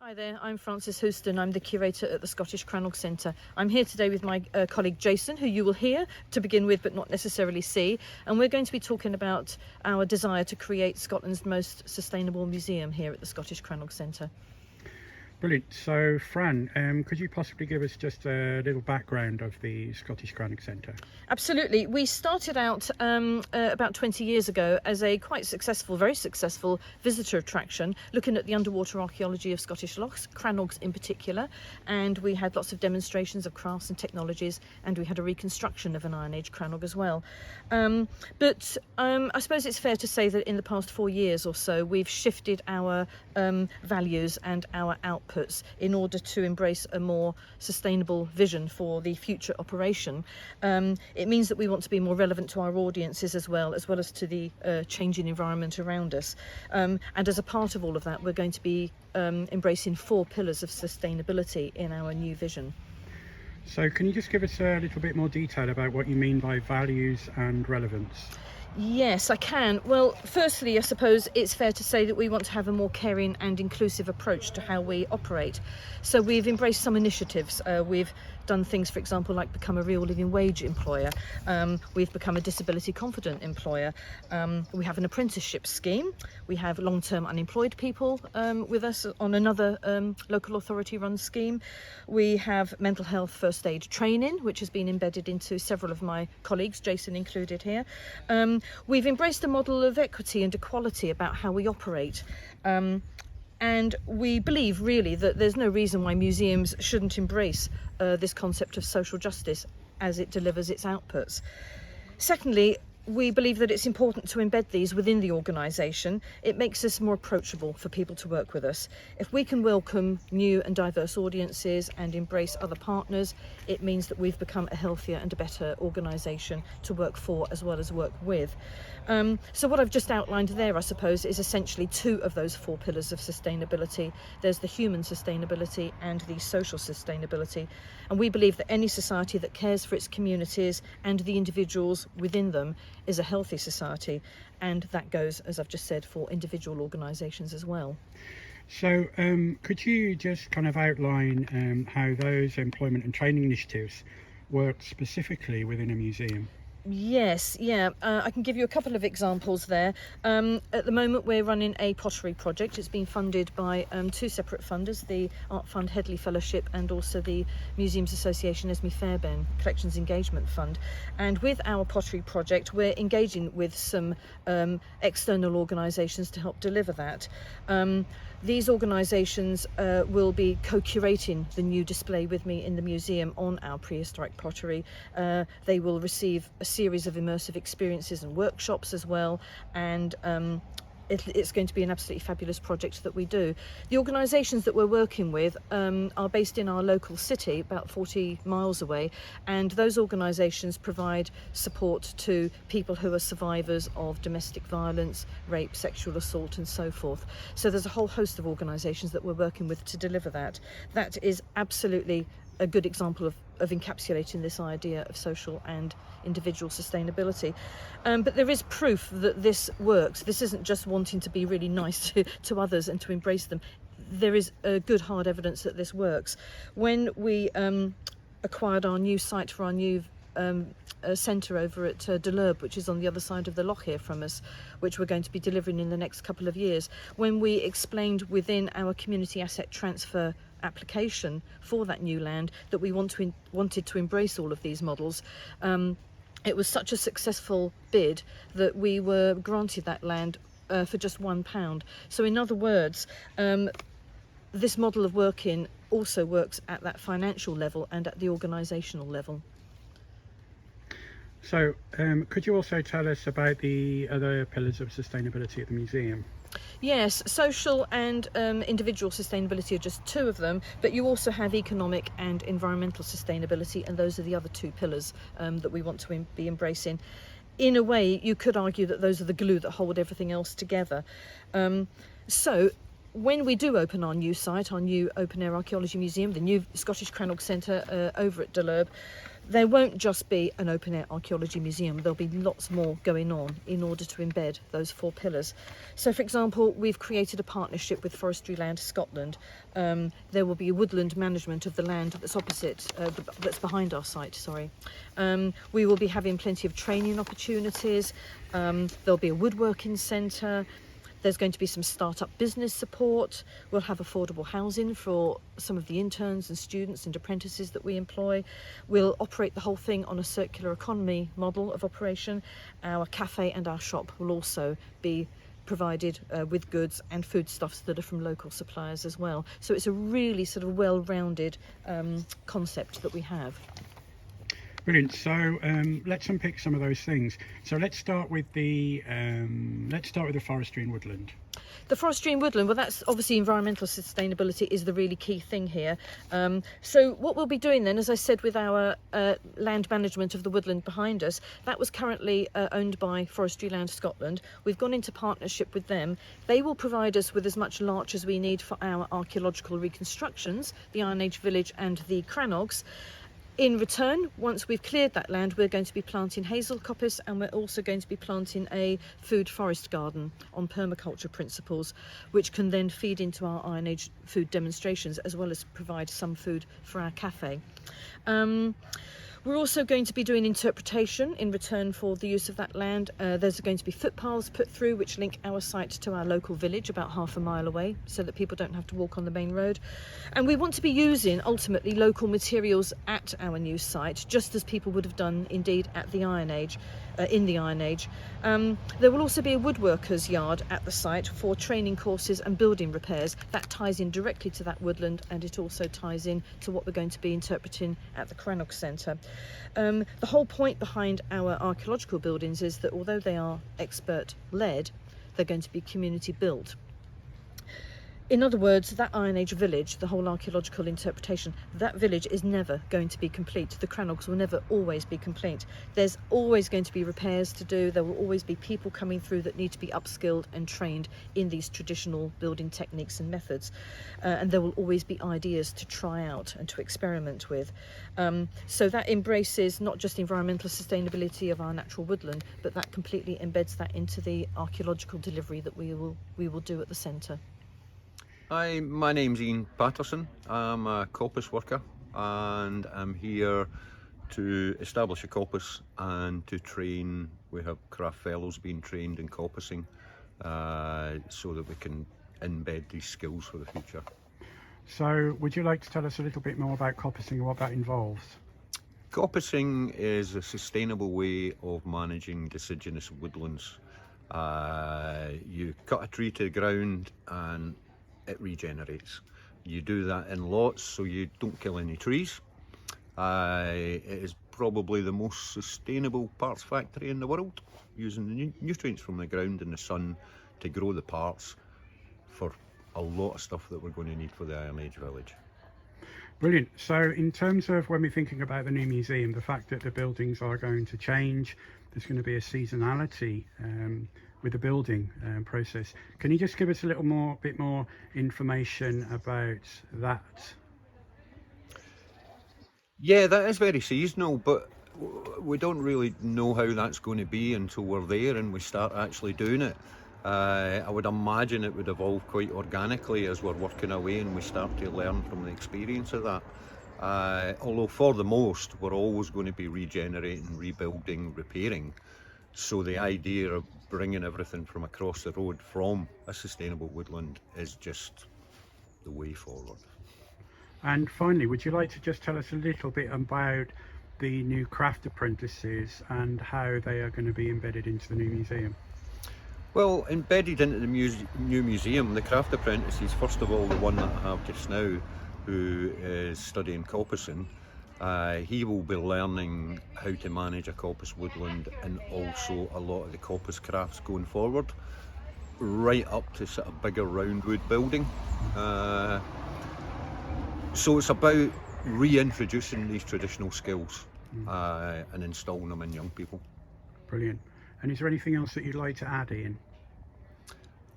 Hi there, I'm Frances Houston. I'm the curator at the Scottish Crannog Centre. I'm here today with my colleague Jason, who you will hear to begin with but not necessarily see, and we're going to be talking about our desire to create Scotland's most sustainable museum here at the Scottish Crannog Centre. Brilliant. So, Fran, could you possibly give us just a little background of the Scottish Crannog Centre? Absolutely. We started out about 20 years ago as a quite successful, very successful visitor attraction, looking at the underwater archaeology of Scottish lochs, crannogs in particular, and we had lots of demonstrations of crafts and technologies, and we had a reconstruction of an Iron Age crannog as well. But I suppose it's fair to say that in the past 4 years or so, we've shifted our values and our outputs in order to embrace a more sustainable vision for the future operation. It means that we want to be more relevant to our audiences as well as to the changing environment around us. And as a part of all of that, we're going to be embracing 4 pillars of sustainability in our new vision. So can you just give us a little bit more detail about what you mean by values and relevance? Yes, I can. Well, firstly, I suppose it's fair to say that we want to have a more caring and inclusive approach to how we operate. So we've embraced some initiatives. We've done things, for example, like become a real living wage employer. We've become a disability confident employer. We have an apprenticeship scheme. We have long-term unemployed people with us on another local authority run scheme. We have mental health first aid training, which has been embedded into several of my colleagues, Jason included here. We've embraced a model of equity and equality about how we operate. And we believe really that there's no reason why museums shouldn't embrace this concept of social justice as it delivers its outputs. Secondly, we believe that it's important to embed these within the organisation. It makes us more approachable for people to work with us. If we can welcome new and diverse audiences and embrace other partners, it means that we've become a healthier and a better organisation to work for as well as work with. So what I've just outlined there, I suppose, is essentially 2 of those 4 pillars of sustainability. There's the human sustainability and the social sustainability. And we believe that any society that cares for its communities and the individuals within them is a healthy society, and that goes, as I've just said, for individual organisations as well. So could you just kind of outline how those employment and training initiatives work specifically within a museum? Yes, yeah, I can give you a couple of examples there. At the moment we're running a pottery project. It's been funded by 2 separate funders, the Art Fund Headley Fellowship and also the Museums Association Esme Fairbairn Collections Engagement Fund. And with our pottery project we're engaging with some external organisations to help deliver that. These organisations will be co-curating the new display with me in the museum on our prehistoric pottery. They will receive a series of immersive experiences and workshops as well, and it's going to be an absolutely fabulous project that we do. The organisations that we're working with are based in our local city, about 40 miles away, and those organisations provide support to people who are survivors of domestic violence, rape, sexual assault and so forth. So there's a whole host of organisations that we're working with to deliver that. That is absolutely a good example of encapsulating this idea of social and individual sustainability. But there is proof that this works. This isn't just wanting to be really nice to others and to embrace them. There is good hard evidence that this works. When we acquired our new site for our new centre over at Delurb, which is on the other side of the loch here from us, which we're going to be delivering in the next couple of years, when we explained within our community asset transfer application for that new land that we wanted to embrace all of these models, it was such a successful bid that we were granted that land for just £1. So in other words, this model of working also works at that financial level and at the organisational level. So could you also tell us about the other pillars of sustainability at the museum? Yes, social and individual sustainability are just 2 of them, but you also have economic and environmental sustainability, and those are the other 2 pillars that we want to be embracing. In a way, you could argue that those are the glue that hold everything else together. So when we do open our new site, our new open-air archaeology museum, the new Scottish Crannog Centre over at Delurb, There won't just be an open-air archaeology museum, there'll be lots more going on in order to embed those 4 pillars. So for example, we've created a partnership with Forestry Land Scotland. There will be a woodland management of the land that's opposite, that's behind our site, sorry. We will be having plenty of training opportunities, there'll be a woodworking centre. There's going to be some startup business support. We'll have affordable housing for some of the interns and students and apprentices that we employ. We'll operate the whole thing on a circular economy model of operation. Our cafe and our shop will also be provided with goods and foodstuffs that are from local suppliers as well. So it's a really sort of well-rounded concept that we have. Brilliant. So let's unpick some of those things. So let's start with the forestry and woodland. The forestry and woodland, well, that's obviously environmental sustainability is the really key thing here. So what we'll be doing then, as I said, with our land management of the woodland behind us, that was currently owned by Forestry Land Scotland. We've gone into partnership with them. They will provide us with as much larch as we need for our archaeological reconstructions, the Iron Age village and the Crannogs. In return, once we've cleared that land, we're going to be planting Hazel coppice, and we're also going to be planting a food forest garden on permaculture principles, which can then feed into our Iron Age food demonstrations, as well as provide some food for our cafe. We're also going to be doing interpretation in return for the use of that land. There's going to be footpaths put through which link our site to our local village about half a mile away, so that people don't have to walk on the main road. And we want to be using ultimately local materials at our new site, just as people would have done indeed at the Iron Age, in the Iron Age. There will also be a woodworkers yard at the site for training courses and building repairs. That ties in directly to that woodland, and it also ties in to what we're going to be interpreting at the Crannog Centre. The whole point behind our archaeological buildings is that although they are expert-led, they're going to be community-built. In other words, that Iron Age village, the whole archaeological interpretation, that village is never going to be complete. The Crannogs will never always be complete. There's always going to be repairs to do. There will always be people coming through that need to be upskilled and trained in these traditional building techniques and methods. And there will always be ideas to try out and to experiment with. So that embraces not just environmental sustainability of our natural woodland, but that completely embeds that into the archaeological delivery that we will do at the centre. Hi, my name's Paterson. I'm a coppice worker, and I'm here to establish a coppice and to train. We have craft fellows being trained in coppicing so that we can embed these skills for the future. So would you like to tell us a little bit more about coppicing and what that involves? Coppicing is a sustainable way of managing deciduous woodlands. You cut a tree to the ground and it regenerates. You do that in lots so you don't kill any trees. It is probably the most sustainable parts factory in the world, using the nutrients from the ground and the sun to grow the parts for a lot of stuff that we're going to need for the Iron Age village. Brilliant. So in terms of when we're thinking about the new museum, the fact that the buildings are going to change, there's going to be a seasonality with the building process. Can you just give us a little bit more information about that? Yeah, that is very seasonal, but we don't really know how that's going to be until we're there and we start actually doing it. I would imagine it would evolve quite organically as we're working away and we start to learn from the experience of that. Although for the most, we're always going to be regenerating, rebuilding, repairing. So the idea of bringing everything from across the road from a sustainable woodland is just the way forward. And finally, would you like to just tell us a little bit about the new craft apprentices and how they are going to be embedded into the new museum? Well, embedded into the new museum, the craft apprentices, first of all, the one that I have just now, who is studying coppicing, he will be learning how to manage a coppice woodland and also a lot of the coppice crafts going forward, right up to sort of bigger round wood building. So it's about reintroducing these traditional skills and installing them in young people. Brilliant. And is there anything else that you'd like to add, Ian?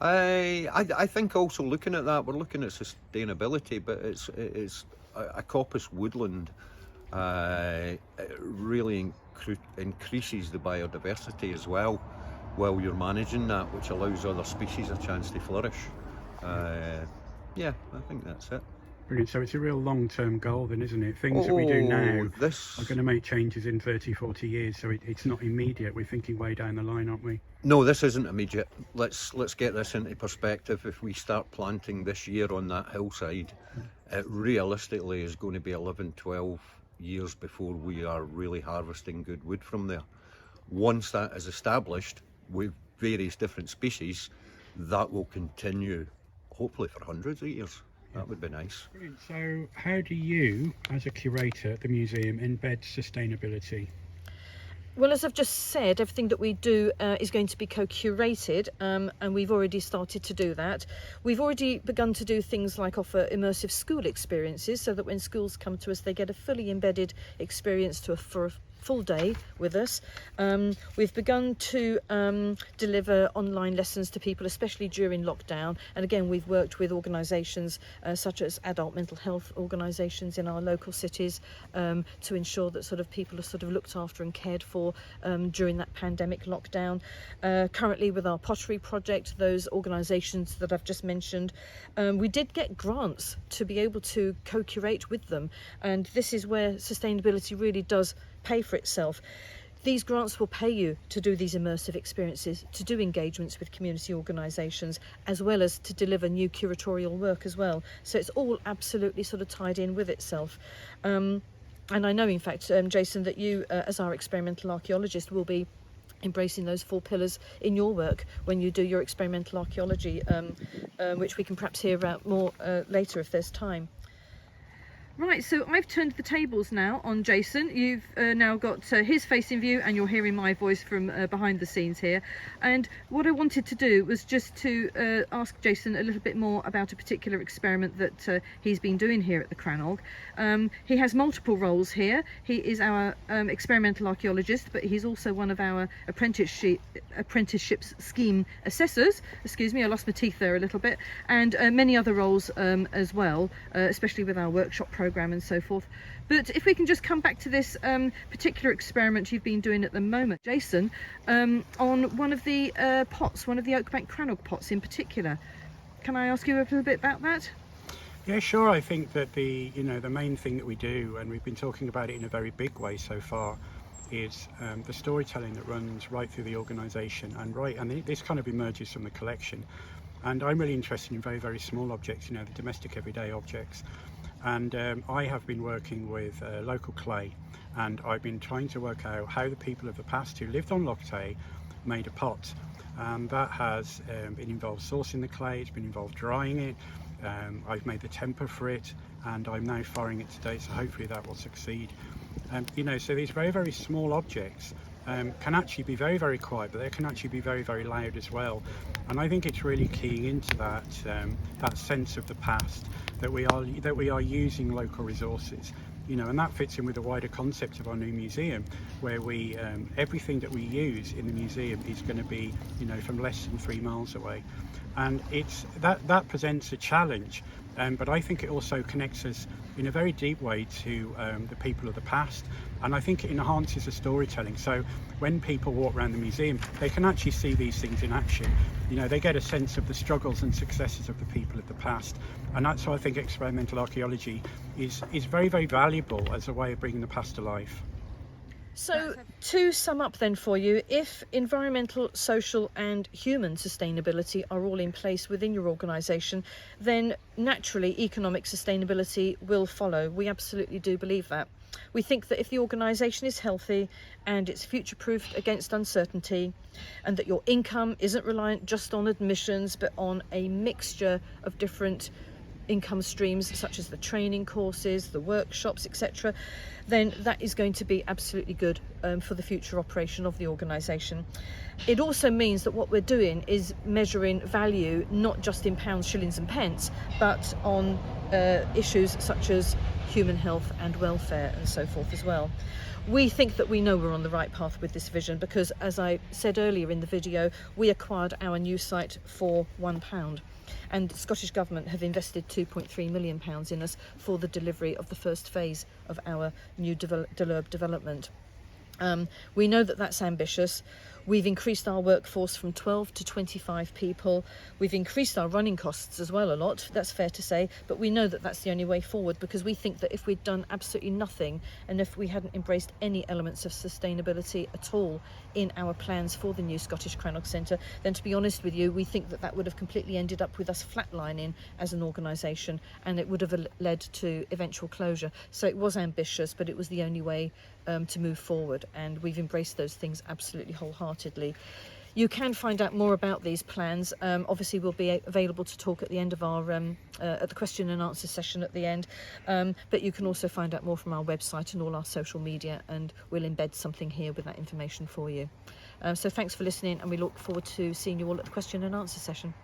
I think also looking at that, we're looking at sustainability, but it's a coppice woodland it really increases the biodiversity as well while you're managing that, which allows other species a chance to flourish. Yeah, I think that's it. Brilliant. So it's a real long-term goal then, isn't it? Things that we do now are going to make changes in 30, 40 years, so it's not immediate. We're thinking way down the line, aren't we? No, this isn't immediate. Let's get this into perspective. If we start planting this year on that hillside, it realistically is going to be 11, 12 years before we are really harvesting good wood from there. Once that is established with various different species, that will continue hopefully for hundreds of years. That would be nice. Brilliant. So how do you, as a curator at the museum, embed sustainability? Well, as I've just said, everything that we do is going to be co-curated, and we've already started to do that. We've already begun to do things like offer immersive school experiences, so that when schools come to us, they get a fully embedded experience for a full day with us. We've begun to deliver online lessons to people, especially during lockdown. And again, we've worked with organisations such as adult mental health organisations in our local cities to ensure that sort of people are sort of looked after and cared for during that pandemic lockdown. Currently with our pottery project, those organisations that I've just mentioned, we did get grants to be able to co-curate with them. And this is where sustainability really does pay for itself. These grants will pay you to do these immersive experiences, to do engagements with community organisations, as well as to deliver new curatorial work as well. So it's all absolutely sort of tied in with itself. And I know, in fact, Jason, that you, as our experimental archaeologist, will be embracing those 4 pillars in your work when you do your experimental archaeology, which we can perhaps hear about more later if there's time. Right, so I've turned the tables now on Jason. You've now got his face in view, and you're hearing my voice from behind the scenes here. And what I wanted to do was just to ask Jason a little bit more about a particular experiment that he's been doing here at the Crannog. He has multiple roles here. He is our experimental archaeologist, but he's also one of our apprenticeships scheme assessors. Excuse me, I lost my teeth there a little bit. And many other roles as well, especially with our workshop program and so forth. But if we can just come back to this particular experiment you've been doing at the moment, Jason, on one of the pots, one of the Oakbank Crannog pots in particular. Can I ask you a little bit about that? Yeah, sure. I think that the main thing that we do, and we've been talking about it in a very big way so far, is the storytelling that runs right through the organisation, and this kind of emerges from the collection. And I'm really interested in very, very small objects, the domestic everyday objects. And I have been working with local clay, and I've been trying to work out how the people of the past who lived on Loch Tay made a pot. That has been involved sourcing the clay, it's been involved drying it, I've made the temper for it, and I'm now firing it today, so hopefully that will succeed. So these very, very small objects can actually be very, very quiet, but they can actually be very, very loud as well. And I think it's really keying into that sense of the past, that we are using local resources, and that fits in with the wider concept of our new museum, where we everything that we use in the museum is going to be from less than 3 miles away, and it's that presents a challenge. But I think it also connects us in a very deep way to the people of the past, and I think it enhances the storytelling. So when people walk around the museum, they can actually see these things in action. They get a sense of the struggles and successes of the people of the past, and that's why I think experimental archaeology is very, very valuable as a way of bringing the past to life. So to sum up then for you, if environmental, social and human sustainability are all in place within your organisation, then naturally economic sustainability will follow. We absolutely do believe that. We think that if the organisation is healthy and it's future-proofed against uncertainty, and that your income isn't reliant just on admissions but on a mixture of different income streams such as the training courses, the workshops, etc., then that is going to be absolutely good for the future operation of the organisation. It also means that what we're doing is measuring value not just in pounds, shillings and pence, but on issues such as human health and welfare and so forth as well. We think that we know we're on the right path with this vision because, as I said earlier in the video, we acquired our new site for £1, and the Scottish Government have invested £2.3 million in us for the delivery of the first phase of our new development. We know that that's ambitious. We've increased our workforce from 12 to 25 people. We've increased our running costs as well a lot, that's fair to say, but we know that that's the only way forward, because we think that if we'd done absolutely nothing and if we hadn't embraced any elements of sustainability at all in our plans for the new Scottish Crannog Centre, then to be honest with you, we think that that would have completely ended up with us flatlining as an organisation, and it would have led to eventual closure. So it was ambitious, but it was the only way to move forward, and we've embraced those things absolutely wholeheartedly. You can find out more about these plans. Obviously, we'll be available to talk at the end of our at the question and answer session at the end. But you can also find out more from our website and all our social media, and we'll embed something here with that information for you. So thanks for listening, and we look forward to seeing you all at the question and answer session.